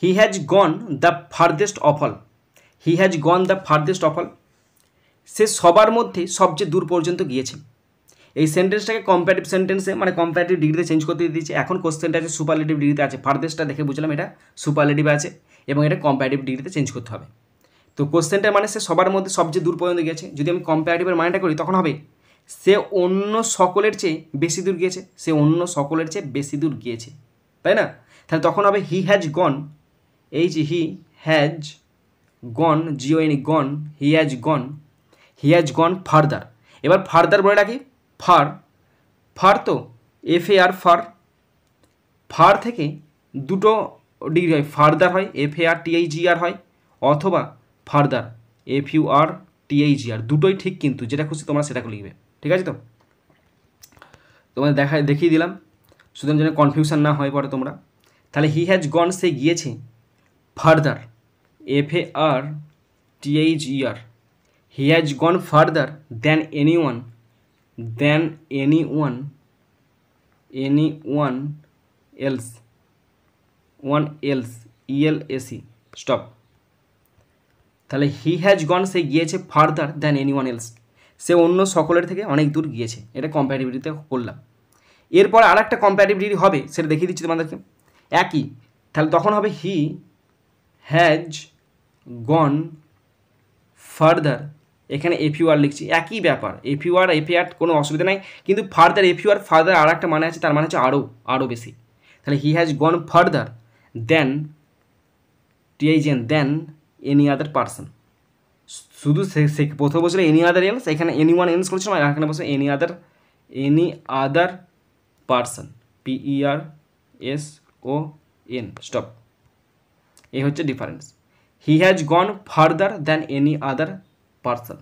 He has gone the farthest of all, he has gone the farthest of all, সে সবার মধ্যে সবচেয়ে দূর পর্যন্ত গিয়েছে। এই সেন্টেন্সটাকে কম্পারেটিভ সেন্টেন্সে মানে কম্পারেটিভ ডিগ্রিতে চেঞ্জ করতে দিয়েছে। এখন কোশ্চেনটা আছে সুপারলেটিভ ডিগ্রিতে আছে, ফার্দেস্টটা দেখে বুঝলাম এটা সুপারলেটিভে আছে এবং এটা কম্পারেটিভ ডিগ্রিতে চেঞ্জ করতে হবে। তো কোশ্চেনটার মানে সে সবার মধ্যে সবচেয়ে দূর পর্যন্ত গিয়েছে। যদি আমি কম্পারেটিভের মানেটা করি তখন হবে সে অন্য সকলের চেয়ে বেশি দূর গিয়েছে, সে অন্য সকলের চেয়ে বেশি দূর গিয়েছে, তাই না? তাহলে তখন হবে he has gone, he has gone, G O N gone, he has gone farther. এবার ফার্দার বলে রাখি ফার, ফার তো FAR ফার, ফার থেকে দুটো ডিগ্রি হয়, ফার্দার হয় FARTHER হয়, অথবা ফার্দার FURTHER, দুটোই ঠিক কিন্তু যেটা খুশি তোমরা সেটাকে লিখবে, ঠিক আছে? তো তোমাদের দেখিয়ে দিলাম সুতরাং যেন কনফিউশন না হয় পরে তোমরা। তাহলে হি হ্যাজ গন, সে গিয়েছে, further FARTHER, he has gone further than anyone else, ELSE, stop. তাহলে হি হ্যাজ গন, সে গিয়েছে ফার্দার দ্যান এনিওয়ান এলস, সে অন্য সকলের থেকে অনেক দূর গিয়েছে। এটা কম্প্যারিটিভিটিতে করলাম। এরপর আর একটা কম্প্যারিটিভিটি হবে, সেটা দেখিয়ে দিচ্ছি তোমাদেরকে একই। তাহলে তখন হবে হি হ্যাজ গন ফার্দার, এখানে FUR লিখছি, একই ব্যাপার, FAR কোনো অসুবিধা নাই, কিন্তু ফার্দার ফার্দার আর একটা মানে আছে, তার মানে হচ্ছে আরও বেশি। তাহলে he has gone further then then any other person, শুধু সে প্রথমে বলছিল এনি আদার এলস, এখানে এনিওয়ান এলস করেছিলাম, আর এখানে বলছে any other person, PERSON, stop. এই হচ্ছে difference, he has gone further than any other person.